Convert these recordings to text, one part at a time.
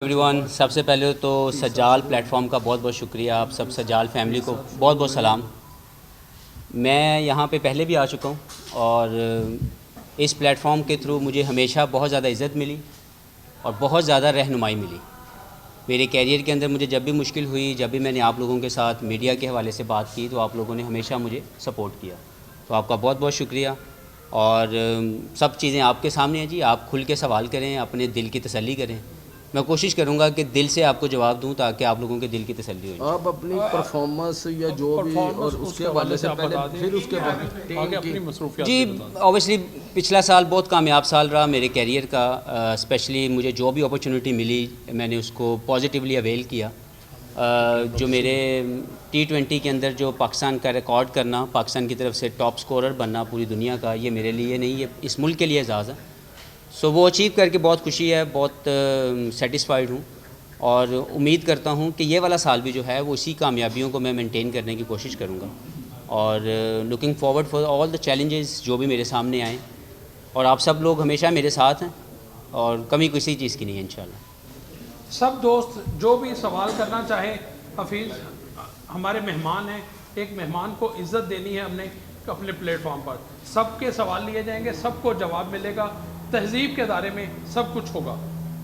Every سب سے پہلے تو سجال پلیٹ فارم کا بہت بہت شکریہ. آپ سب سجال فیملی کو بہت بہت سلام. میں یہاں پہ پہلے بھی آ چکا ہوں اور اس پلیٹ فارم کے تھرو مجھے ہمیشہ بہت زیادہ عزت ملی اور بہت زیادہ رہنمائی ملی. میرے کیریئر کے اندر مجھے جب بھی مشکل ہوئی، جب بھی میں نے آپ لوگوں کے ساتھ میڈیا کے حوالے سے بات کی تو آپ لوگوں نے ہمیشہ مجھے سپورٹ کیا. تو آپ کا بہت بہت شکریہ. اور سب چیزیں آپ کے سامنے ہیں جی. آپ کھل کے سوال کریں، اپنے دل کی تسلی کریں. میں کوشش کروں گا کہ دل سے آپ کو جواب دوں تاکہ آپ لوگوں کے دل کی تسلی ہو جائے. آپ اپنی پرفارمنس یا جو بھی اور اس کے حوالے سے پہلے پھر اس کے بعد اپنی مصروفیات جی اوبیسلی پچھلا سال بہت کامیاب سال رہا میرے کیریئر کا. اسپیشلی مجھے جو بھی اپرچونٹی ملی میں نے اس کو پازیٹیولی اویل کیا. جو میرے T20 کے اندر جو پاکستان کا ریکارڈ کرنا، پاکستان کی طرف سے ٹاپ سکورر بننا پوری دنیا کا، یہ میرے لیے نہیں، یہ اس ملک کے لیے اعزاز ہے. سو وہ اچیو کر کے بہت خوشی ہے، بہت سیٹسفائیڈ ہوں اور امید کرتا ہوں کہ یہ والا سال بھی جو ہے وہ اسی کامیابیوں کو میں مینٹین کرنے کی کوشش کروں گا. اور looking forward for all the challenges جو بھی میرے سامنے آئیں. اور آپ سب لوگ ہمیشہ میرے ساتھ ہیں اور کمی کسی چیز کی نہیں ہے انشاءاللہ. سب دوست جو بھی سوال کرنا چاہیں، حفیظ ہمارے مہمان ہیں، ایک مہمان کو عزت دینی ہے ہم نے اپنے پلیٹ فارم پر. سب کے سوال لیے جائیں گے، سب کو جواب ملے گا. تہذیب کے دائرے میں سب کچھ ہوگا،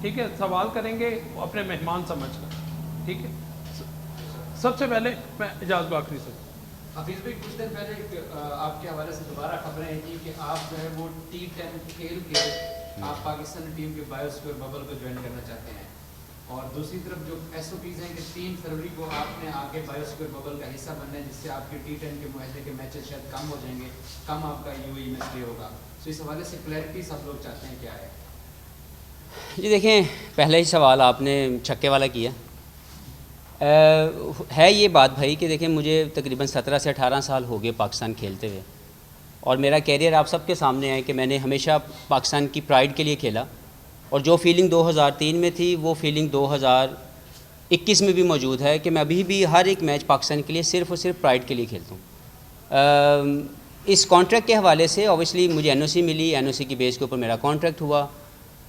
ٹھیک ہے. سوال کریں گے اپنے مہمان سمجھ کر، ٹھیک ہے. سب سے پہلے میں اجاز باقری سے. حفیظ بھائی کچھ دن پہلے آپ کے حوالے سے دوبارہ خبریں ہیں کہ آپ جو ہے وہ T10 کھیل کے آپ پاکستان ٹیم کے بایوسفیئر ببل کو جوائن کرنا چاہتے ہیں، اور دوسری طرف جو SOPs ہیں کہ 3 فروری کو آپ نے آگے بایوسفیئر ببل کا حصہ بننا ہے، جس سے آپ کے T10 کے معاہدے کے میچز شاید کم ہو جائیں گے، کم آپ کا UAE میں اسٹے ہوگا. تو اس حوالے سے کلیئرٹی سب لوگ چاہتے ہیں، کیا ہے؟ جی دیکھیں، پہلا ہی سوال آپ نے چھکے والا کیا. ہے یہ بات بھائی کہ دیکھیں مجھے تقریباً 17 سے 18 سال ہو گئے پاکستان کھیلتے ہوئے، اور میرا کیریئر آپ سب کے سامنے ہے کہ میں نے ہمیشہ پاکستان کی پرائیڈ کے لیے کھیلا. اور جو فیلنگ 2003 میں تھی وہ فیلنگ 2021 میں بھی موجود ہے کہ میں ابھی بھی ہر ایک میچ پاکستان کے لیے صرف اور صرف پرائیڈ کے لیے کھیلتا ہوں. اس کانٹریکٹ کے حوالے سے اوبیسلی مجھے NOC ملی، NOC کی بیس کے اوپر میرا کانٹریکٹ ہوا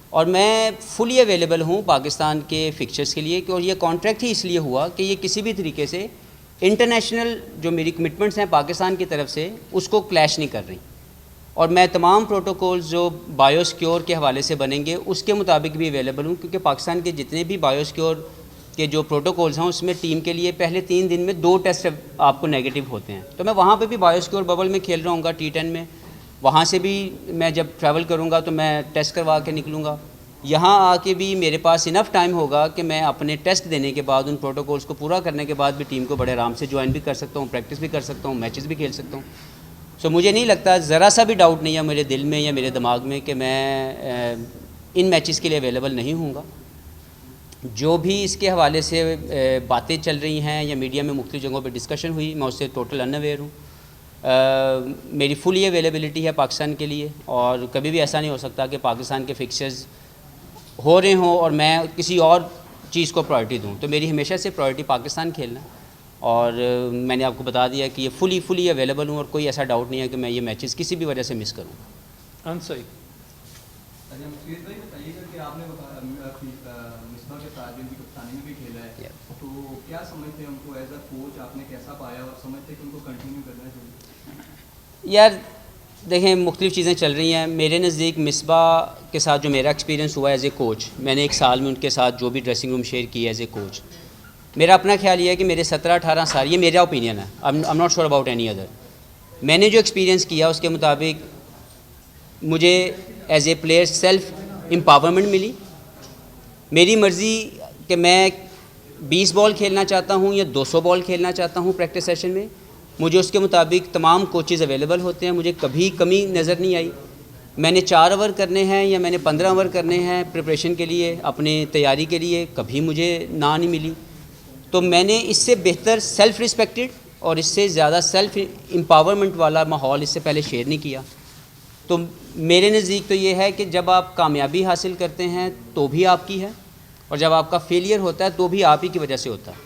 اور میں فلی اویلیبل ہوں پاکستان کے فکچرز کے لیے. اور یہ کانٹریکٹ ہی اس لیے ہوا کہ یہ کسی بھی طریقے سے انٹرنیشنل جو میری کمٹمنٹس ہیں پاکستان کی طرف سے اس کو کلیش نہیں کر رہی. اور میں تمام پروٹوکولز جو بایو سیکیور کے حوالے سے بنیں گے اس کے مطابق بھی اویلیبل ہوں، کیونکہ پاکستان کے جتنے بھی بایو سیکیور کے جو پروٹوکولز ہیں اس میں ٹیم کے لیے پہلے 3 دن میں 2 ٹیسٹ آپ کو نیگیٹو ہوتے ہیں. تو میں وہاں پہ بھی بایو سیکیور ببل میں کھیل رہا ہوں گا T10 میں. وہاں سے بھی میں جب ٹریول کروں گا تو میں ٹیسٹ کروا کے نکلوں گا. یہاں آ کے بھی میرے پاس انف ٹائم ہوگا کہ میں اپنے ٹیسٹ دینے کے بعد ان پروٹوکولز کو پورا کرنے کے بعد بھی ٹیم کو بڑے آرام سے جوائن بھی کر سکتا ہوں، پریکٹس بھی کر سکتا ہوں، میچز بھی کھیل سکتا ہوں. سو مجھے نہیں لگتا، ذرا سا بھی ڈاؤٹ نہیں ہے میرے دل میں یا میرے دماغ میں کہ میں ان میچز کے لیے اویلیبل نہیں ہوں گا. جو بھی اس کے حوالے سے باتیں چل رہی ہیں یا میڈیا میں مختلف جگہوں پہ ڈسکشن ہوئی، میں اس سے ٹوٹل ان اویئر ہوں. میری فلی اویلیبلٹی ہے پاکستان کے لیے، اور کبھی بھی ایسا نہیں ہو سکتا کہ پاکستان کے فکسچرز ہو رہے ہوں اور میں کسی اور چیز کو پرائرٹی دوں. تو میری ہمیشہ سے پرائرٹی پاکستان کھیلنا، اور میں نے آپ کو بتا دیا کہ یہ فلی اویلیبل ہوں اور کوئی ایسا ڈاؤٹ نہیں ہے کہ میں یہ میچز کسی بھی وجہ سے مس کروں. صحیح. آپ نے مصباح کے ساتھ ان کی کپتانی میں بھی کھیلا ہے، تو کیا سمجھتے ہیں ان کو ایز اے کوچ آپ نے کیسا پایا اور سمجھتے ہیں کہ ان کو کنٹینیو کرنا چاہیے؟ یار دیکھیں مختلف چیزیں چل رہی ہیں. میرے نزدیک مصباح کے ساتھ جو میرا ایکسپیرینس ہوا ایز اے کوچ، میں نے 1 سال میں ان کے ساتھ جو بھی ڈریسنگ روم شیئر کی ایز اے کوچ، میرا اپنا خیال یہ ہے کہ میرے 17-18 سال، یہ میرا اوپینین ہے، I am not sure about any other, میں نے جو ایکسپیرینس کیا اس کے مطابق مجھے as a player self empowerment ملی. میری مرضی کہ میں 20 بال کھیلنا چاہتا ہوں یا 200 بال کھیلنا چاہتا ہوں پریکٹس سیشن میں، مجھے اس کے مطابق تمام کوچز اویلیبل ہوتے ہیں. مجھے کبھی کمی نظر نہیں آئی. میں نے 4 اوور کرنے ہیں یا میں نے 15 اوور کرنے ہیں پریپریشن کے لیے، اپنی تیاری کے لیے، کبھی مجھے نہیں ملی. تو میں نے اس سے بہتر سیلف رسپیکٹڈ اور اس سے زیادہ سیلف امپاورمنٹ والا ماحول اس سے پہلے شیئر نہیں کیا. تو میرے نزدیک تو یہ ہے کہ جب آپ کامیابی حاصل کرتے ہیں تو بھی آپ کی ہے، اور جب آپ کا فیلئر ہوتا ہے تو بھی آپ ہی کی وجہ سے ہوتا ہے.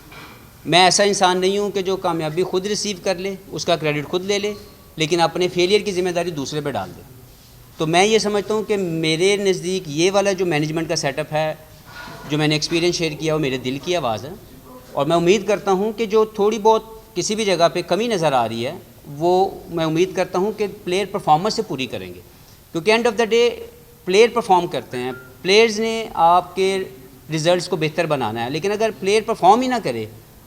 میں ایسا انسان نہیں ہوں کہ جو کامیابی خود ریسیو کر لے، اس کا کریڈٹ خود لے لے، لیکن اپنے فیلئر کی ذمہ داری دوسرے پہ ڈال دے. تو میں یہ سمجھتا ہوں کہ میرے نزدیک یہ والا جو مینجمنٹ کا سیٹ اپ ہے جو میں نے ایکسپیرینس شیئر کیا وہ میرے دل کی آواز ہے، اور میں امید کرتا ہوں کہ جو تھوڑی بہت کسی بھی جگہ پہ کمی نظر آ رہی ہے وہ میں امید کرتا ہوں کہ پلیئر پرفارمنس سے پوری کریں گے، کیونکہ and of the day player perform کرتے ہیں، پلیئرز نے آپ کے ریزلٹس کو بہتر بنانا ہے، لیکن اگر پلیئر پرفارم ہی نہ کرے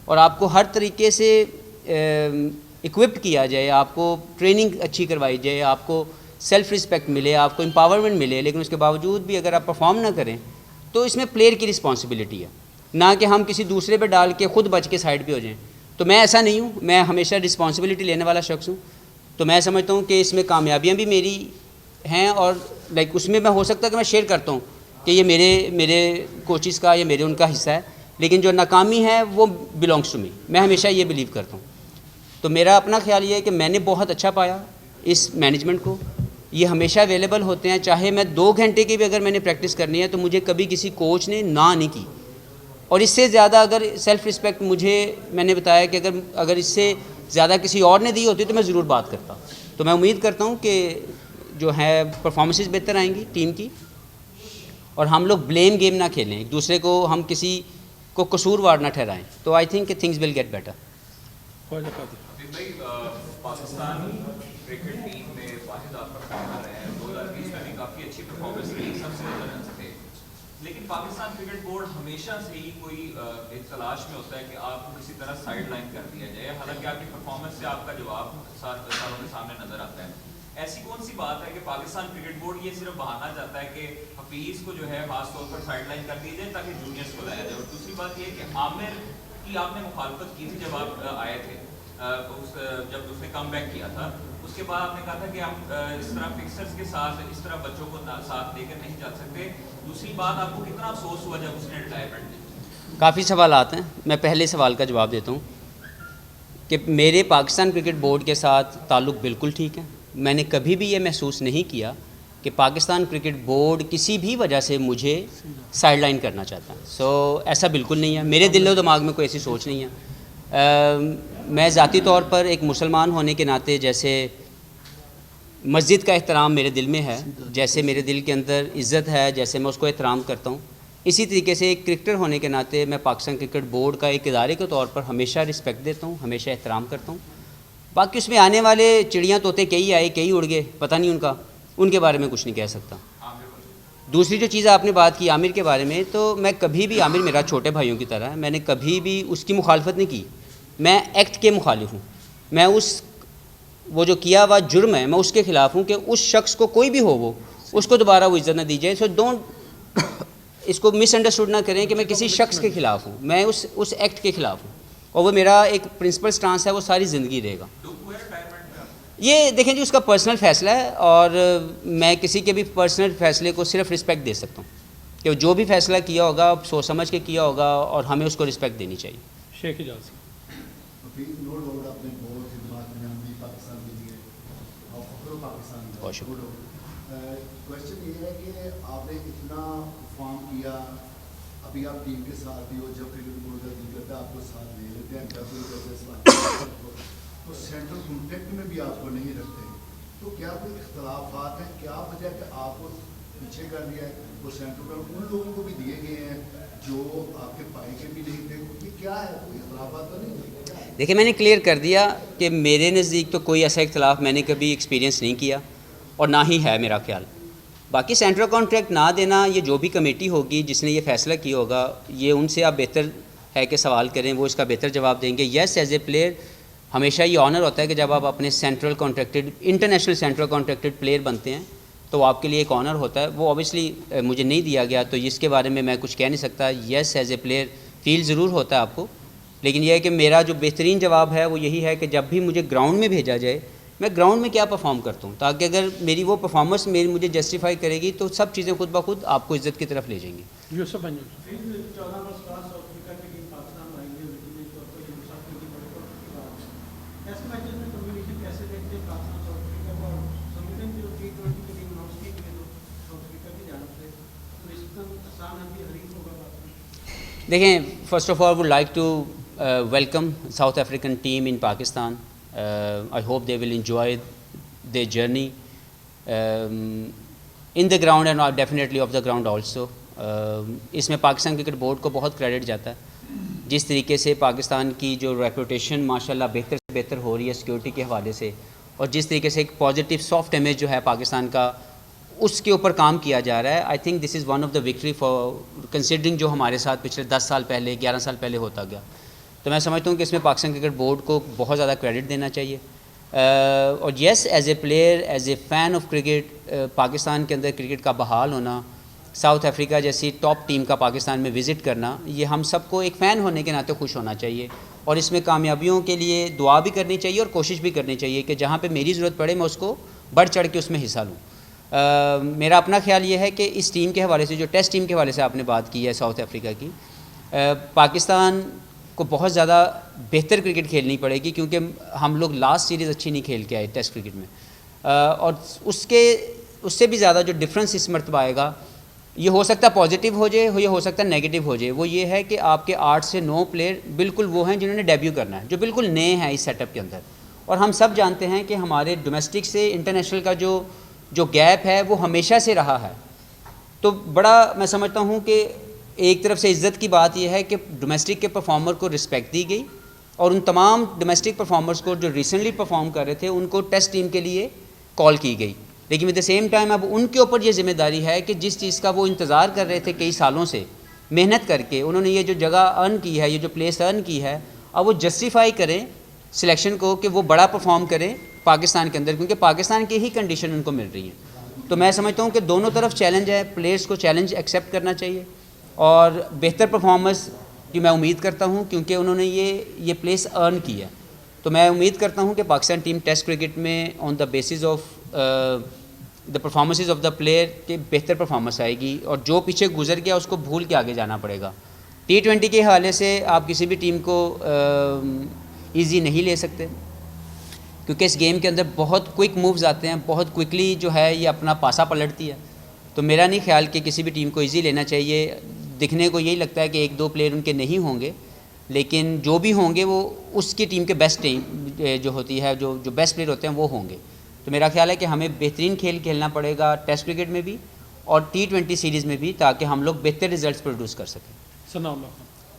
اور آپ کو ہر طریقے سے اکوپڈ کیا جائے، آپ کو ٹریننگ اچھی کروائی جائے، آپ کو سیلف رسپیکٹ ملے، آپ کو امپاورمنٹ ملے، لیکن اس کے باوجود بھی اگر آپ پرفارم نہ کریں تو اس میں پلیئر کی رسپانسبلٹی ہے، نہ کہ ہم کسی دوسرے پہ ڈال کے خود بچ کے سائڈ پہ ہو جائیں۔ تو میں ایسا نہیں ہوں، میں ہمیشہ رسپانسبلٹی لینے والا شخص ہوں، تو میں سمجھتا ہوں کہ اس میں کامیابیاں بھی میری ہیں، اور اس میں ہو سکتا ہے کہ میں شیئر کرتا ہوں کہ یہ میرے کوچز کا یا میرے ان کا حصہ ہے، لیکن جو ناکامی ہے وہ بلانگس ٹو می، میں ہمیشہ یہ بلیو کرتا ہوں۔ تو میرا اپنا خیال یہ ہے کہ میں نے بہت اچھا پایا اس مینجمنٹ کو، یہ ہمیشہ اویلیبل ہوتے ہیں، چاہے میں 2 گھنٹے کی بھی اگر میں نے پریکٹس کرنی ہے تو مجھے کبھی کسی کوچ نے نہ نہیں کی، اور اس سے زیادہ اگر سیلف رسپیکٹ میں نے بتایا کہ اگر اس سے زیادہ کسی اور نے دی ہوتی تو میں ضرور بات کرتا۔ تو میں امید کرتا ہوں کہ جو ہے پرفارمنسز بہتر آئیں گی ٹیم کی، اور ہم لوگ بلیم گیم نہ کھیلیں، ایک دوسرے کو ہم کسی کو قصوروار نہ ٹھہرائیں، تو آئی تھنک کہ تھنگز ول گیٹ بیٹر۔ بھائی پاکستان کرکٹ ٹیم میں واحد آپ کا کھیل رہے ہیں، 2020 میں بھی کافی اچھی پرفارمنس رہی، سب سے زیادہ رنز تھے، لیکن پاکستان کرکٹ بورڈ ہمیشہ سے ہی کوئی ایک تلاش میں ہوتا ہے کہ آپ کو کسی طرح سائڈ لائن کر دیا جائے، حالانکہ آپ کی پرفارمنس سے آپ کا جواب ساروں کے سامنے نظر آتا ہے۔ ایسی کون سی بات ہے کہ پاکستان کرکٹ بورڈ یہ صرف بہانا چاہتا ہے کہ حفیظ کو جو ہے خاص طور پر سائڈ لائن کر دی جائے تاکہ جونیئرس کو لایا جائے؟ اور دوسری بات یہ کہ عامر کی آپ نے مخالفت کی تھی جب آپ آئے تھے، جب اس نے کم بیک کیا تھا، اس کے بعد آپ نے کہا تھا کہ ہم اس طرح فکسرز کے ساتھ اس طرح بچوں کو ساتھ لے کر نہیں چل سکتے۔ دوسری بات، آپ کو کتنا افسوس ہوا جب اس نے ریٹائرمنٹ دی؟ کافی سوالات ہیں، میں پہلے سوال کا جواب دیتا ہوں کہ میرے پاکستان کرکٹ بورڈ کے ساتھ تعلق بالکل ٹھیک ہے، میں نے کبھی بھی یہ محسوس نہیں کیا کہ پاکستان کرکٹ بورڈ کسی بھی وجہ سے مجھے سائڈ لائن کرنا چاہتا ہے، ایسا بالکل نہیں ہے، میرے دل و دماغ میں کوئی ایسی سوچ نہیں ہے۔ میں ذاتی طور پر ایک مسلمان ہونے کے ناطے جیسے مسجد کا احترام میرے دل میں ہے، جیسے میرے دل کے اندر عزت ہے، جیسے میں اس کو احترام کرتا ہوں، اسی طریقے سے ایک کرکٹر ہونے کے ناطے میں پاکستان کرکٹ بورڈ کا ایک ادارے کے طور پر ہمیشہ رسپیکٹ دیتا ہوں، ہمیشہ احترام کرتا ہوں۔ باقی اس میں آنے والے چڑیاں طوطے کئی آئے کئی اڑ گئے، پتہ نہیں ان کے بارے میں کچھ نہیں کہہ سکتا۔ دوسری جو چیز آپ نے بات کی عامر کے بارے میں، تو میں کبھی بھی، عامر میرا چھوٹے بھائیوں کی طرح ہے، میں نے کبھی بھی اس کی مخالفت نہیں کی، میں ایکٹ کے مخالف ہوں، میں وہ جو کیا ہوا جرم ہے میں اس کے خلاف ہوں کہ اس شخص کو کوئی بھی ہو اس کو دوبارہ وہ عزت نہ دی جائے۔ سو ڈونٹ اس کو مس انڈرسٹوڈ نہ کریں کہ میں کسی شخص کے خلاف ہوں، میں اس ایکٹ کے خلاف ہوں، اور وہ میرا ایک پرنسپل سٹانس ہے، وہ ساری زندگی رہے گا۔ یہ دیکھیں جی، اس کا پرسنل فیصلہ ہے، اور میں کسی کے بھی پرسنل فیصلے کو صرف رسپیکٹ دے سکتا ہوں کہ جو بھی فیصلہ کیا ہوگا سوچ سمجھ کے کیا ہوگا، اور ہمیں اس کو رسپیکٹ دینی چاہیے۔ شیخ اجاز بہت شکریہ۔ کوشچن یہ ہے کہ آپ نے اتنا پرفارم کیا، ابھی آپ ٹیم کے ساتھ ہی ہو، جب کرکٹ بورڈ کا دل کرتا ہے آپ کو ساتھ لے لیتے ہیں، جب دل کرتے ہیں تو سینٹرل کانٹیکٹ میں بھی آپ کو نہیں رکھتے، تو کیا کوئی اختلافات ہیں؟ کیا وجہ کہ آپ کو پیچھے کر دیا ہے؟ وہ سینٹرل کانٹیکٹ ان لوگوں کو بھی دیے گئے ہیں جو آپ کے پائی کے بھی نہیں تھے، یہ کیا ہے؟ کوئی اختلافات تو نہیں؟ دیکھیں، میں نے کلیئر کر دیا کہ میرے نزدیک تو کوئی ایسا اختلاف میں نے کبھی ایکسپیرینس نہیں کیا، اور نہ ہی ہے میرا خیال۔ باقی سینٹرل کانٹریکٹ نہ دینا، یہ جو بھی کمیٹی ہوگی جس نے یہ فیصلہ کیا ہوگا، یہ ان سے آپ بہتر ہے کہ سوال کریں، وہ اس کا بہتر جواب دیں گے۔ یس، ایز اے پلیئر ہمیشہ یہ آنر ہوتا ہے کہ جب آپ اپنے central contracted international central contracted player بنتے ہیں تو آپ کے لیے ایک آنر ہوتا ہے، وہ اوبیسلی مجھے نہیں دیا گیا تو اس کے بارے میں میں کچھ کہہ نہیں سکتا۔ یس، ایز اے پلیئر فیل ضرور ہوتا ہے آپ کو، لیکن یہ ہے کہ میرا جو بہترین جواب ہے وہ یہی ہے کہ جب بھی مجھے گراؤنڈ میں بھیجا جائے، میں گراؤنڈ میں کیا پرفارم کرتا ہوں، تاکہ اگر میری وہ پرفارمنس مجھے جسٹیفائی کرے گی تو سب چیزیں خود بخود آپ کو عزت کی طرف لے جائیں گی۔ یوسف دیکھیں، first of all would like to welcome South African team in Pakistan. I hope they will enjoy their journey in the ground and definitely off the ground also. اس میں پاکستان کرکٹ بورڈ کو بہت کریڈٹ جاتا ہے. جس طریقے سے پاکستان کی جو ریپوٹیشن ماشاءاللہ بہتر سے بہتر ہو رہی ہے سیکورٹی کے حوالے سے, اور جس طریقے سے ایک پازیٹیو سافٹ امیج جو ہے پاکستان کا اس کے اوپر کام کیا جا رہا ہے. I think this is one of the victory for considering جو ہمارے ساتھ پچھلے 10 سال پہلے 11 سال پہلے ہوتا گیا. تو میں سمجھتا ہوں کہ اس میں پاکستان کرکٹ بورڈ کو بہت زیادہ کریڈٹ دینا چاہیے. اور yes, as a player, as a fan of cricket, Pakistan کے اندر کرکٹ کا بحال ہونا, ساؤتھ افریقہ جیسی ٹاپ ٹیم کا پاکستان میں وزٹ کرنا, یہ ہم سب کو ایک فین ہونے کے ناطے خوش ہونا چاہیے, اور اس میں کامیابیوں کے لیے دعا بھی کرنی چاہیے اور کوشش بھی کرنی چاہیے کہ جہاں پہ میری ضرورت پڑے میں اس کو بڑھ چڑھ کے اس میں حصہ لوں. میرا اپنا خیال یہ ہے کہ اس ٹیم کے حوالے سے, جو ٹیسٹ ٹیم کے حوالے سے آپ نے بات کی ہے ساؤتھ افریقہ کی, پاکستان کو بہت زیادہ بہتر کرکٹ کھیلنی پڑے گی, کیونکہ ہم لوگ لاسٹ سیریز اچھی نہیں کھیل کے آئے ٹیسٹ کرکٹ میں. اور اس سے بھی زیادہ جو ڈفرینس اس مرتبہ آئے گا, یہ ہو سکتا ہے پازیٹیو ہو جائے, یہ ہو سکتا ہے نیگیٹو ہو جائے. وہ یہ ہے کہ آپ کے 8 سے 9 پلیئر بالکل وہ ہیں جنہوں نے ڈیبیو کرنا ہے, جو بالکل نئے ہیں اس سیٹ اپ کے اندر. اور ہم سب جانتے ہیں کہ ہمارے ڈومیسٹک سے انٹرنیشنل کا جو گیپ ہے وہ ہمیشہ سے رہا ہے. تو بڑا میں سمجھتا ہوں کہ ایک طرف سے عزت کی بات یہ ہے کہ ڈومیسٹک کے پرفارمر کو رسپیکٹ دی گئی, اور ان تمام ڈومیسٹک پرفارمرز کو جو ریسنٹلی پرفارم کر رہے تھے ان کو ٹیسٹ ٹیم کے لیے کال کی گئی. لیکن ایٹ دا سیم ٹائم اب ان کے اوپر یہ ذمہ داری ہے کہ جس چیز کا وہ انتظار کر رہے تھے کئی سالوں سے, محنت کر کے انہوں نے یہ جو جگہ ارن کی ہے, یہ جو پلیس ارن کی ہے, اب وہ جسٹیفائی کریں سلیکشن کو کہ وہ بڑا پرفارم کریں پاکستان کے اندر, کیونکہ پاکستان کی ہی کنڈیشن ان کو مل رہی ہیں. تو میں سمجھتا ہوں کہ دونوں طرف چیلنج ہے, پلیئرس کو چیلنج ایکسیپٹ کرنا چاہیے, اور بہتر پرفارمنس کی میں امید کرتا ہوں, کیونکہ انہوں نے یہ پلیس ارن کی ہے. تو میں امید کرتا ہوں کہ پاکستان ٹیم ٹیسٹ کرکٹ میں on the basis of the performances of the player کے بہتر پرفارمنس آئے گی, اور جو پیچھے گزر گیا اس کو بھول کے آگے جانا پڑے گا. T20 کے حوالے سے آپ کسی بھی ٹیم کو ایزی نہیں لے سکتے, کیونکہ اس گیم کے اندر بہت کوئک مووز آتے ہیں, بہت کوئکلی جو ہے یہ اپنا پاسا پلٹتی ہے. تو میرا نہیں خیال کہ کسی بھی ٹیم کو ایزی لینا چاہیے. دکھنے کو یہی لگتا ہے کہ 1-2 پلیئر ان کے نہیں ہوں گے, لیکن جو بھی ہوں گے وہ اس کی ٹیم کے بیسٹ ٹیم جو ہوتی ہے, جو بیسٹ پلیئر ہوتے ہیں وہ ہوں گے. تو میرا خیال ہے کہ ہمیں بہترین کھیل کھیلنا پڑے گا ٹیسٹ کرکٹ میں بھی اور T20 سیریز میں بھی, تاکہ ہم لوگ بہتر ریزلٹس پروڈیوس کر سکیں. ثناء اللہ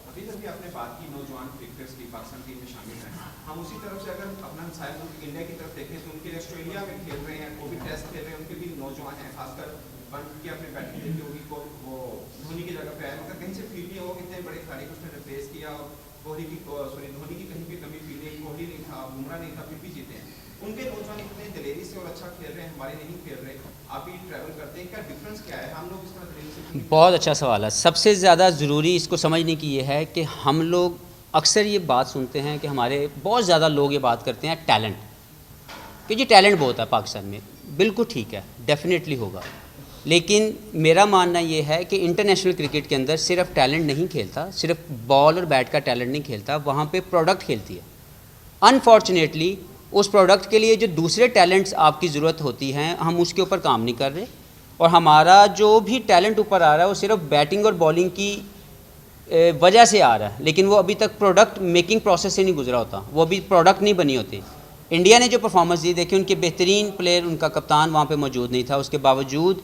ابھی تک آپ نے بات کی نوجوان کرکٹرز کی پاکستان ٹیم میں شامل ہیں. ہم اسی طرف سے اگر اپنا ہمسائے ملک انڈیا کی طرف دیکھیں تو ان کے آسٹریلیا میں کھیل رہے ہیں, وہ بھی ٹیسٹ کھیل رہے ہیں, ان کے بھی نوجوان ہیں, خاص کر بنٹ کی اپنے بیٹنگ دیکھی ہوگی, وہ دھونی کی جگہ پہ آئے, مگر کہیں سے فیل نہیں ہو اتنے بڑے کھلاڑی کو اس نے ریپلیس کیا, اور دھونی کی کہیں بھی کمی فیل نہیں, کوہلی نہیں تھا, بمراہ نہیں تھا, پھر بھی جیتے ہیں. ان کے نوجوان اتنے دلیری سے اور اچھا کھیل رہے ہیں, ہمارے نہیں کھیل رہے. آپ بھی ٹریول کرتے ہیں, کیا ڈفرینس کیا ہے؟ ہم لوگ اس طرح دلیری سے. بہت اچھا سوال ہے. سب سے زیادہ ضروری اس کو سمجھنے کی یہ ہے کہ ہم لوگ اکثر یہ بات سنتے ہیں کہ ہمارے بہت زیادہ لوگ یہ بات کرتے ہیں ٹیلنٹ, کہ جی ٹیلنٹ بہت ہے پاکستان میں. بالکل ٹھیک ہے, ڈیفینیٹلی ہوگا, لیکن میرا ماننا یہ ہے کہ انٹرنیشنل کرکٹ کے اندر صرف ٹیلنٹ نہیں کھیلتا, صرف بال اور بیٹ کا ٹیلنٹ نہیں کھیلتا, وہاں پہ پروڈکٹ کھیلتی ہے. انفارچونیٹلی اس پروڈکٹ کے لیے جو دوسرے ٹیلنٹس آپ کی ضرورت ہوتی ہیں, ہم اس کے اوپر کام نہیں کر رہے, اور ہمارا جو بھی ٹیلنٹ اوپر آ رہا ہے وہ صرف بیٹنگ اور بالنگ کی وجہ سے آ رہا ہے, لیکن وہ ابھی تک پروڈکٹ میکنگ پروسیس سے نہیں گزرا ہوتا, وہ ابھی پروڈکٹ نہیں بنی ہوتی. انڈیا نے جو پرفارمنس دی, دیکھیں ان کے بہترین پلیئر, ان کا کپتان وہاں پہ موجود نہیں تھا, اس کے باوجود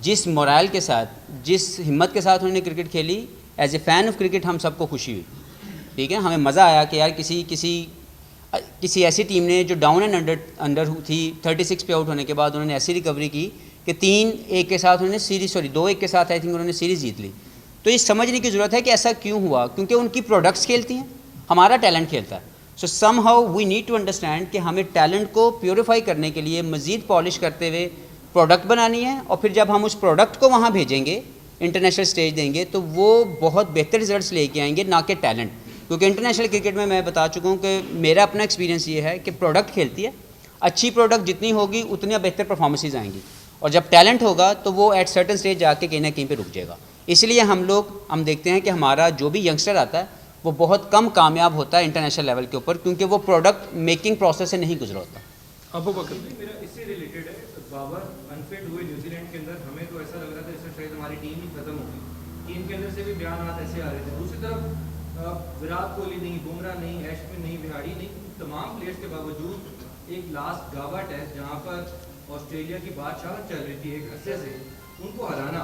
جس مورائل کے ساتھ, جس ہمت کے ساتھ انہوں نے کرکٹ کھیلی, as a fan of cricket ہم سب کو خوشی ہوئی. ٹھیک ہے, ہمیں مزہ آیا کہ یار کسی ایسی ٹیم نے جو ڈاؤن اینڈ انڈر تھی 36 پہ آؤٹ ہونے کے بعد انہوں نے ایسی ریکوری کی کہ 3-1 کے ساتھ انہوں نے سیریز 2-1 کے ساتھ آئی تھنک انہوں نے سیریز جیت لی. تو یہ سمجھنے کی ضرورت ہے کہ ایسا کیوں ہوا, کیونکہ ان کی پروڈکٹس کھیلتی ہیں, ہمارا ٹیلنٹ کھیلتا ہے. So somehow we need to understand کہ ہمیں ٹیلنٹ کو پیوریفائی کرنے کے لیے مزید پالش کرتے ہوئے پروڈکٹ بنانی ہے, اور پھر جب ہم اس پروڈکٹ کو وہاں بھیجیں گے, انٹرنیشنل سٹیج دیں گے, تو وہ بہت بہتر رزلٹس لے کے آئیں گے, نہ کہ ٹیلنٹ. کیونکہ انٹرنیشنل کرکٹ میں بتا چکا ہوں کہ میرا اپنا ایکسپیرینس یہ ہے کہ پروڈکٹ کھیلتی ہے, اچھی پروڈکٹ جتنی ہوگی اتنی بہتر پرفارمنسز آئیں گی, اور جب ٹیلنٹ ہوگا تو وہ ایٹ سرٹن اسٹیج جا کے کہیں نہ کہیں پہ رک جائے گا. اس لیے ہم دیکھتے ہیں کہ ہمارا جو بھی ینگسٹر آتا ہے وہ بہت کم کامیاب ہوتا ہے انٹرنیشنل لیول کے اوپر, کیونکہ وہ پروڈکٹ میکنگ پروسیس سے نہیں گزرا ہوتا. ابو بکر میرا اس سے ریلیٹڈ ہے, بابر انفٹ ہوئے نیوزی لینڈ کے اندر, ہمیں تو ایسا لگ رہا تھا اس سے شاید ہماری ٹیم ہی ختم ہو گئی. ٹیم کے اندر سے بھی بیانات ایسے آ رہے تھے. دوسری طرف وراٹ کوہلی نہیں, بمراہ نہیں, ایشون نہیں, بہاڑی نہیں, تمام پلیئرس کے باوجود ایک لاسٹ گاوا ٹیسٹ جہاں پر آسٹریلیا کی بادشاہت چل رہی تھی ایک عرصے سے, ان کو ہرانا,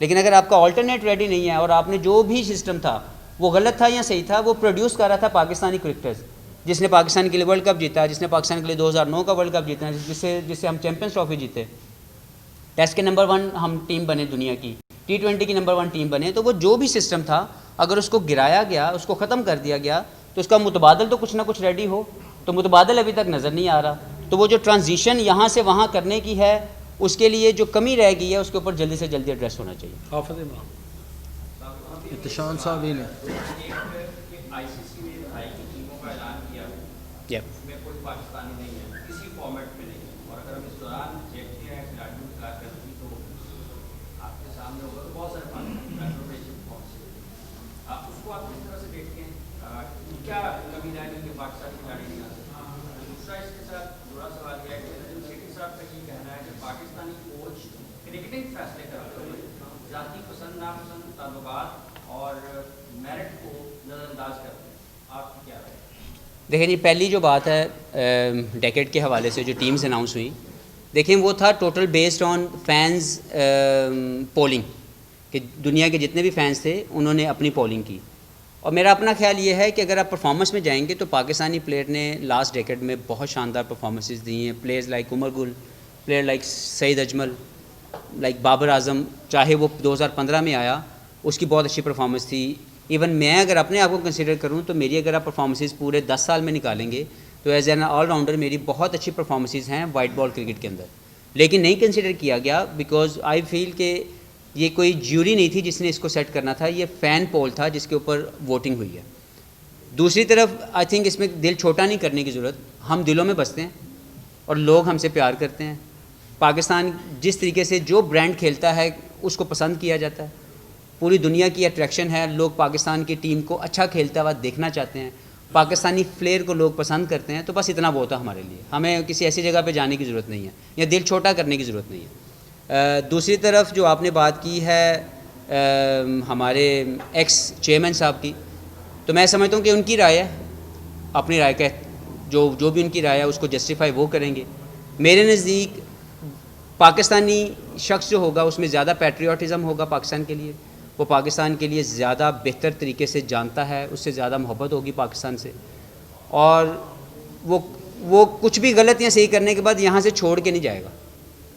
لیکن اگر آپ کا آلٹرنیٹ ریڈی نہیں ہے اور آپ نے جو بھی سسٹم تھا وہ غلط تھا یا صحیح تھا، وہ پروڈیوس کر رہا تھا پاکستانی کرکٹرز، جس نے پاکستان کے لیے ورلڈ کپ جیتا، جس نے پاکستان کے لیے 2009 کا ورلڈ کپ جیتا، جس سے ہم چیمپئنز ٹرافی جیتے، ٹیسٹ کے نمبر 1 ہم ٹیم بنے دنیا کی، T20 کی نمبر 1 ٹیم بنے. تو وہ جو بھی سسٹم تھا اگر اس کو گرایا گیا، اس کو ختم کر دیا گیا، تو اس کا متبادل تو کچھ نہ کچھ ریڈی ہو. تو متبادل ابھی تک نظر نہیں آ رہا. تو وہ جو ٹرانزیشن یہاں سے وہاں کرنے کی ہے، اس کے لیے جو کمی رہ گئی ہے اس کے اوپر جلدی سے جلدی ایڈریس ہونا چاہیے. حافظ عمران احتشام صاحب ہی نے آئی سی سی نے بھائی کی ٹیموں کا اعلان کیا ہے، اس میں کوئی پاکستانی نہیں ہے، کسی فارمیٹ میں نہیں ہے. اور اگر ہم اس دوران دیکھتے ہیں کھلاڑیوں کی کارکردگی تو آپ کے سامنے ہوگا تو بہت سارے پاکستانی اس کو آپ کس طرح سے دیکھتے ہیں؟ کیا کمی رہ گئی کہ پاکستانی کھلاڑی نہیں آ سکتے؟ دوسرا اس کے ساتھ جڑا سوال یہ ہے کہ نجم سیٹھی صاحب کا یہ کہنا ہے کہ پاکستانی کوچ کرکٹنگ فیصلے کراتے ہیں، ذاتی پسند ناپسند تعلقات اور میرٹ کو نظر انداز کرتے ہیں. آپ کی کیا رائے؟ دیکھیں جی، پہلی جو بات ہے ڈیکیڈ کے حوالے سے جو ٹیمز اناؤنس ہوئی، دیکھیں وہ تھا total based on fans polling, کہ دنیا کے جتنے بھی فینس تھے انہوں نے اپنی پولنگ کی. اور میرا اپنا خیال یہ ہے کہ اگر آپ پرفارمنس میں جائیں گے تو پاکستانی پلیئر نے لاسٹ ڈیکیڈ میں بہت شاندار پرفارمنسز دی ہیں. پلیئرز لائک عمر گل، player like Saeed Ajmal, like Babar Azam, چاہے وہ 2015 میں آیا اس کی بہت اچھی پرفارمنس تھی. ایون میں اگر اپنے آپ کو کنسیڈر کروں تو میری اگر آپ پرفارمنسز پورے 10 سال میں نکالیں گے تو ایز این آل راؤنڈر میری بہت اچھی پرفارمنسز ہیں وائٹ بال کرکٹ کے اندر. لیکن نہیں کنسیڈر کیا گیا بیکاز آئی فیل کہ یہ کوئی جیوری نہیں تھی جس نے اس کو سیٹ کرنا تھا، یہ فین پول تھا جس کے اوپر ووٹنگ ہوئی ہے. دوسری طرف آئی تھنک اس میں دل چھوٹا نہیں کرنے کی ضرورت، ہم دلوں میں بستے ہیں اور لوگ ہم سے پیار کرتے ہیں. پاکستان جس طریقے سے جو برانڈ کھیلتا ہے اس کو پسند کیا جاتا ہے، پوری دنیا کی اٹریکشن ہے. لوگ پاکستان کی ٹیم کو اچھا کھیلتا ہوا دیکھنا چاہتے ہیں، پاکستانی فلیئر کو لوگ پسند کرتے ہیں. تو بس اتنا بہت ہے ہمارے لیے، ہمیں کسی ایسی جگہ پہ جانے کی ضرورت نہیں ہے یا دل چھوٹا کرنے کی ضرورت نہیں ہے. دوسری طرف جو آپ نے بات کی ہے ہمارے ایکس چیئرمین صاحب کی، تو میں سمجھتا ہوں کہ ان کی رائے ہے، اپنی رائے کا جو بھی ان کی رائے ہے اس کو جسٹیفائی وہ کریں گے. میرے نزدیک پاکستانی شخص جو ہوگا اس میں زیادہ پیٹریوٹزم ہوگا پاکستان کے لیے، وہ پاکستان کے لیے زیادہ بہتر طریقے سے جانتا ہے، اس سے زیادہ محبت ہوگی پاکستان سے، اور وہ کچھ بھی غلط یا صحیح کرنے کے بعد یہاں سے چھوڑ کے نہیں جائے گا.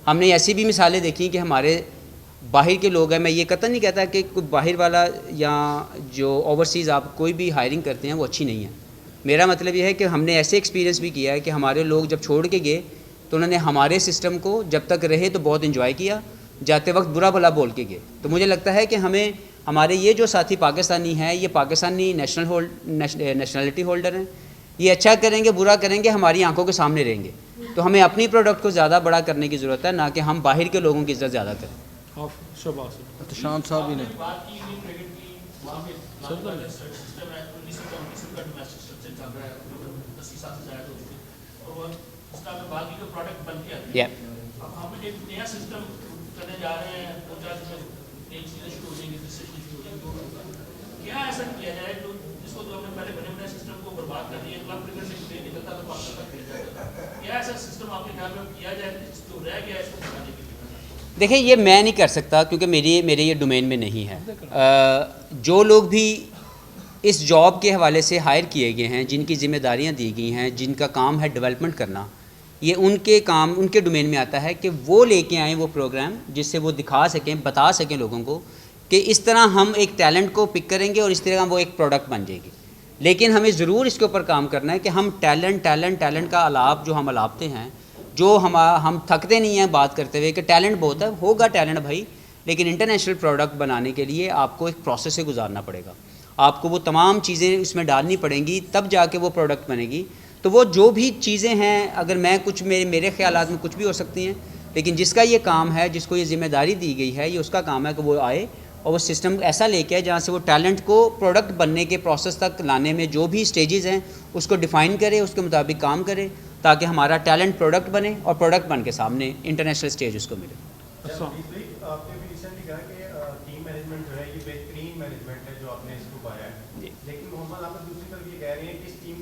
ہم نے ایسی بھی مثالیں دیکھی کہ ہمارے باہر کے لوگ ہیں، میں یہ قطعاً نہیں کہتا کہ کوئی باہر والا یا جو اوورسیز آپ کوئی بھی ہائرنگ کرتے ہیں وہ اچھی نہیں ہے. میرا مطلب یہ ہے کہ ہم نے ایسے ایکسپیرینس بھی کیا ہے کہ ہمارے لوگ جب چھوڑ کے گئے تو انہوں نے ہمارے سسٹم کو جب تک رہے تو بہت انجوائے کیا، جاتے وقت برا بھلا بول کے گئے. تو مجھے لگتا ہے کہ ہمارے یہ جو ساتھی پاکستانی ہیں یہ پاکستانی نیشنلٹی ہولڈر ہیں، یہ اچھا کریں گے برا کریں گے ہماری آنکھوں کے سامنے رہیں گے. تو ہمیں اپنی پروڈکٹ کو زیادہ بڑا کرنے کی ضرورت ہے، نہ کہ ہم باہر کے لوگوں کی عزت زیادہ کریں. احتشام صاحب ہی نے کیا ایسا کیا جائے جو جس کو تو ہم نے پہلے بنے بنے سسٹم کو برباد کر دیا، کلب کرکٹ سے نکلتا تو پاکستان کھیل جاتا تھا. کیا ایسا سسٹم آپ کے خیال میں کیا جائے جو رہ گیا اس کو بچانے کے لیے؟ دیکھیں یہ میں نہیں کر سکتا کیونکہ میرے یہ ڈومین میں نہیں ہے. جو لوگ بھی اس جاب کے حوالے سے ہائر کیے گئے ہیں، جن کی ذمہ داریاں دی گئی ہیں، جن کا کام ہے ڈیولپمنٹ کرنا، یہ ان کے کام ان کے ڈومین میں آتا ہے کہ وہ لے کے آئیں وہ پروگرام جس سے وہ دکھا سکیں، بتا سکیں لوگوں کو کہ اس طرح ہم ایک ٹیلنٹ کو پک کریں گے اور اس طرح وہ ایک پروڈکٹ بن جائے گی. لیکن ہمیں ضرور اس کے اوپر کام کرنا ہے کہ ہم ٹیلنٹ کا الاپ جو ہم الاپتے ہیں، جو ہم تھکتے نہیں ہیں بات کرتے ہوئے کہ ٹیلنٹ بہت ہے، ہوگا ٹیلنٹ بھائی، لیکن انٹرنیشنل پروڈکٹ بنانے کے لیے آپ کو ایک پروسیس سے گزارنا پڑے گا. آپ کو وہ تمام چیزیں اس میں ڈالنی پڑیں گی تب جا کے وہ پروڈکٹ بنے گی. تو وہ جو بھی چیزیں ہیں، اگر میں کچھ میرے خیالات میں کچھ بھی ہو سکتی ہیں، لیکن جس کا یہ کام ہے، جس کو یہ ذمہ داری دی گئی ہے، یہ اس کا کام ہے کہ وہ آئے اور وہ سسٹم ایسا لے کے آئے جہاں سے وہ ٹیلنٹ کو پروڈکٹ بننے کے پروسیس تک لانے میں جو بھی سٹیجز ہیں اس کو ڈیفائن کرے، اس کے مطابق کام کرے تاکہ ہمارا ٹیلنٹ پروڈکٹ بنے اور پروڈکٹ بن کے سامنے انٹرنیشنل سٹیج اس کو ملے. آپ نے بھی ریسنٹلی کہا کہ ٹیم مینجمنٹ جو ہے یہ بہترین مینجمنٹ ہے جو آپ نے اس کو پایا ہے، لیکن محمد آپ دوسری طرف یہ کہہ رہے ہیں کہ اس ٹیم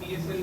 PSL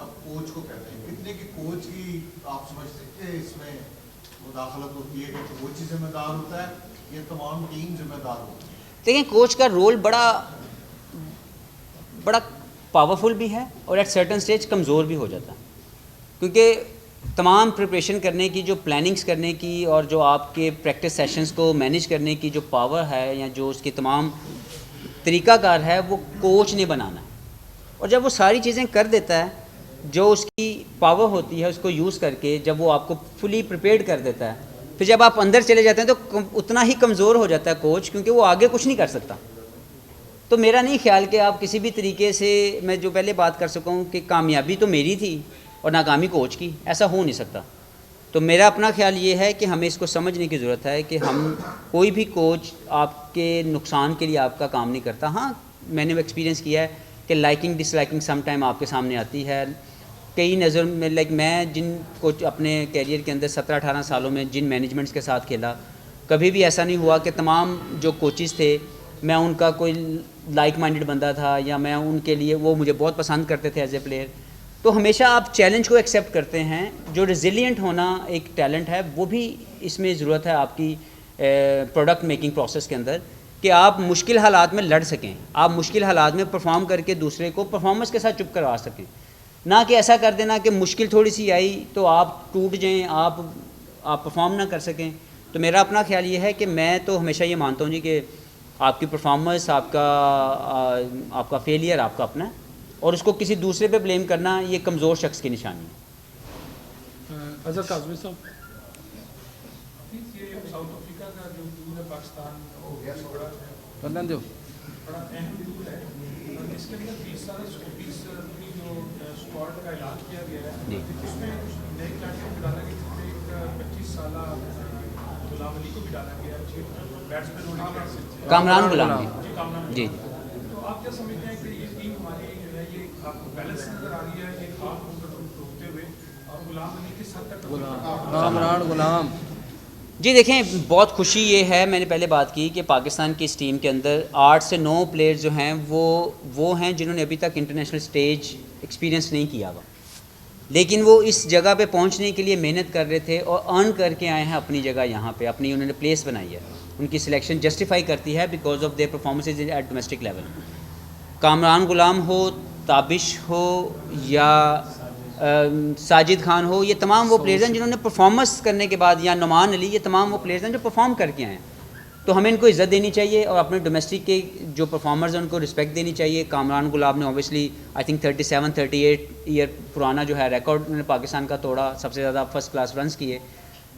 اب کوچ کو کہتے ہیں, کتنے کی کوچ کی آپ سمجھ سکتے ہیں اس میں مداخلت ہوتی ہے, کہ کوچ ہی ذمہ دار ہوتا ہے یا تمام ٹیم ذمہ دار ہوتی ہے؟ دیکھیں کوچ کا رول بڑا پاورفل بھی ہے اور ایٹ سرٹن سٹیج کمزور بھی ہو جاتا ہے, کیونکہ تمام پریپریشن کرنے کی, جو پلاننگز کرنے کی اور جو آپ کے پریکٹس سیشنز کو مینیج کرنے کی جو پاور ہے یا جو اس کی تمام طریقہ کار ہے, وہ کوچ نے بنانا ہے. اور جب وہ ساری چیزیں کر دیتا ہے, جو اس کی پاور ہوتی ہے اس کو یوز کر کے, جب وہ آپ کو فلی پریپیئرڈ کر دیتا ہے, پھر جب آپ اندر چلے جاتے ہیں تو اتنا ہی کمزور ہو جاتا ہے کوچ, کیونکہ وہ آگے کچھ نہیں کر سکتا. تو میرا نہیں خیال کہ آپ کسی بھی طریقے سے, میں جو پہلے بات کر سکا ہوں کہ کامیابی تو میری تھی اور ناکامی کوچ کی, ایسا ہو نہیں سکتا. تو میرا اپنا خیال یہ ہے کہ ہمیں اس کو سمجھنے کی ضرورت ہے کہ ہم کوئی بھی کوچ آپ کے نقصان کے لیے آپ کا کام نہیں کرتا. ہاں میں نے ایکسپیرینس کیا ہے کہ لائکنگ ڈس لائکنگ سم ٹائم آپ کے سامنے آتی ہے. کئی نظر میں میں جن کوچ اپنے کیریئر کے اندر 17-18 سالوں میں جن مینجمنٹس کے ساتھ کھیلا, کبھی بھی ایسا نہیں ہوا کہ تمام جو کوچز تھے میں ان کا کوئی لائک مائنڈڈ بندہ تھا یا میں ان کے لیے, وہ مجھے بہت پسند کرتے تھے ایز اے پلیئر. تو ہمیشہ آپ چیلنج کو ایکسیپٹ کرتے ہیں. جو ریزیلینٹ ہونا ایک ٹیلنٹ ہے, وہ بھی اس میں ضرورت ہے آپ کی پروڈکٹ میکنگ پروسیس کے اندر, کہ آپ مشکل حالات میں لڑ سکیں, آپ مشکل حالات میں پرفارم کر کے دوسرے کو پرفارمنس کے ساتھ چپ کروا سکیں. نہ کہ ایسا کر دینا کہ مشکل تھوڑی سی آئی تو آپ ٹوٹ جائیں, آپ پرفارم نہ کر سکیں. تو میرا اپنا خیال یہ ہے کہ میں تو ہمیشہ یہ مانتا ہوں جی کہ آپ کی پرفارمنس, آپ کا فیلئر آپ کا اپنا ہے, اور اس کو کسی دوسرے پہ بلیم کرنا یہ کمزور شخص کی نشانی ہے. اظہر کاظمی صاحب, یہ ساؤتھ افریقہ کا جو ٹور ہے پاکستان کرنے دو, بڑا اہم ٹور ہے, اور اس کے اندر 20 کی جو اسکواڈ کا اعلان کیا گیا ہے, اس میں نئے کھلاڑیوں کو ڈالا گیا, جس میں ایک 25 سالہ غلام علی کو بھی ڈالا گیا, بیٹسمین ہونے کے کامران غلام جی. تو آپ کیا سمجھتے ہیں کہ یہ ٹیم ہماری جو ہے یہ آپ کو بیلنس نظر آ رہی ہے, ایک ہاف ہوتے ہوئے, اور غلام علی کس حد تک کامران غلام؟ جی دیکھیں, بہت خوشی یہ ہے, میں نے پہلے بات کی کہ پاکستان کی اس ٹیم کے اندر 8 سے 9 پلیئر جو ہیں وہ ہیں جنہوں نے ابھی تک انٹرنیشنل سٹیج ایکسپیرینس نہیں کیا ہوا, لیکن وہ اس جگہ پہ پہنچنے کے لیے محنت کر رہے تھے اور ارن کر کے آئے ہیں اپنی جگہ یہاں پہ, اپنی انہوں نے پلیس بنائی ہے. ان کی سلیکشن جسٹیفائی کرتی ہے because of their performances at domestic level. Kamran Ghulam ہو, تابش ہو یا ساجد خان ہو, یہ تمام وہ پلیئرز ہیں جنہوں نے پرفارمنس کرنے کے بعد, یا نعمان علی, یہ تمام وہ پلیئرز ہیں جو پرفارم کر کے آئے ہیں. تو ہمیں ان کو عزت دینی چاہیے اور اپنے ڈومیسٹک کے جو پرفارمرز ہیں ان کو رسپیکٹ دینی چاہیے. کامران غلام نے اوبیسلی آئی تھنک 37-38 ایئر پرانا جو ہے ریکارڈ انہوں نے پاکستان کا توڑا, سب سے زیادہ فرسٹ کلاس رنز کیے.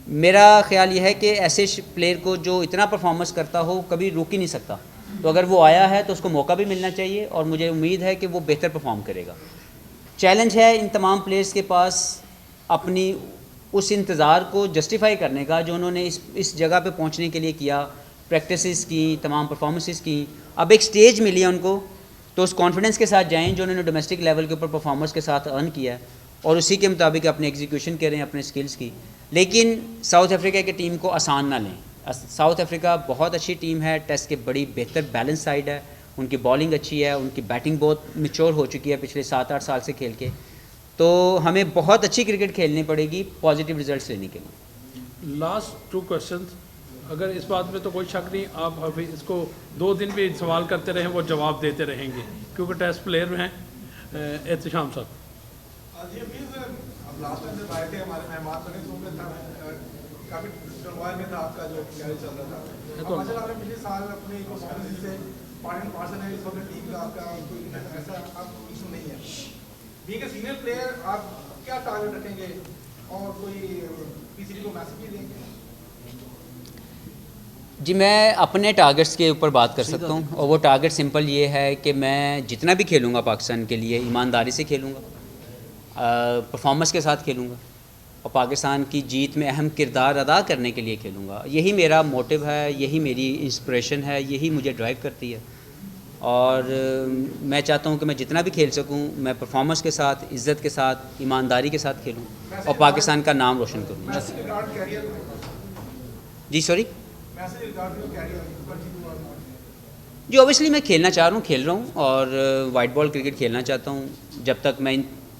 میرا خیال یہ ہے کہ ایسے پلیئر کو جو اتنا پرفارمنس کرتا ہو کبھی روک ہی نہیں سکتا, تو اگر وہ آیا ہے تو اس کو موقع بھی ملنا چاہیے, اور مجھے امید ہے کہ وہ بہتر پرفارم کرے گا. چیلنج ہے ان تمام پلیئرز کے پاس اپنی اس انتظار کو جسٹیفائی کرنے کا جو انہوں نے اس جگہ پہ پہنچنے کے لیے کیا, پریکٹسز کی, تمام پرفارمنسز کی. اب ایک سٹیج ملی ہے ان کو, تو اس کانفیڈنس کے ساتھ جائیں جو انہوں نے ڈومیسٹک لیول کے اوپر پرفارمنس کے ساتھ ارن کیا ہے, اور اسی کے مطابق اپنے ایگزیکیوشن کریں اپنے اسکلز کی. لیکن ساؤتھ افریقہ کی ٹیم کو آسان نہ لیں. ساؤتھ افریقہ بہت اچھی ٹیم ہے, ٹیسٹ کے بڑی بہتر بیلنس سائڈ ہے, ان کی بالنگ اچھی ہے, ان کی بیٹنگ بہت میچور ہو چکی ہے پچھلے 7-8 سال سے کھیل کے. تو ہمیں بہت اچھی کرکٹ کھیلنی پڑے گی پازیٹیو ریزلٹس لینے کے لیے. لاسٹ 2 کوشچنز, اگر اس بات میں تو کوئی شک نہیں, آپ ابھی اس کو 2 دن بھی سوال کرتے رہیں, وہ جواب دیتے رہیں گے کیونکہ ٹیسٹ پلیئر ہیں. احتشام صاحب. اب لاسٹ ٹائم جب آئے تھے ہمارے مہمان بنے تو میں تھا کافی ٹرموائل میں تھا آپ کا جو کیریئر چل رہا تھا. اب ماشاء اللہ آپ نے پچھلے سال اپنے ایک سے پارٹن ہے اس وقت ٹیم کا آپ کا کوئی ایسا آپ ایشو نہیں ہے. بینگ اے سینئر پلیئر آپ کیا ٹارگیٹ رکھیں گے اور کوئی پی سی ڈی کو میسج بھی دیں گے؟ جی میں اپنے ٹارگٹس کے اوپر بات کر سکتا ہوں, اور وہ ٹارگٹ سمپل یہ ہے کہ میں جتنا بھی کھیلوں گا پاکستان کے لیے ایمانداری سے کھیلوں گا, پرفارمنس کے ساتھ کھیلوں گا, اور پاکستان کی جیت میں اہم کردار ادا کرنے کے لیے کھیلوں گا. یہی میرا موٹیو ہے, یہی میری انسپریشن ہے, یہی مجھے ڈرائیو کرتی ہے. اور میں چاہتا ہوں کہ میں جتنا بھی کھیل سکوں میں پرفارمنس کے ساتھ, عزت کے ساتھ, ایمانداری کے ساتھ کھیلوں اور پاکستان کا نام روشن کروں. جی سوری جی اوبیسلی میں کھیلنا چاہ رہا ہوں, کھیل رہا ہوں, اور وائٹ بال کرکٹ کھیلنا چاہتا ہوں. جب تک میں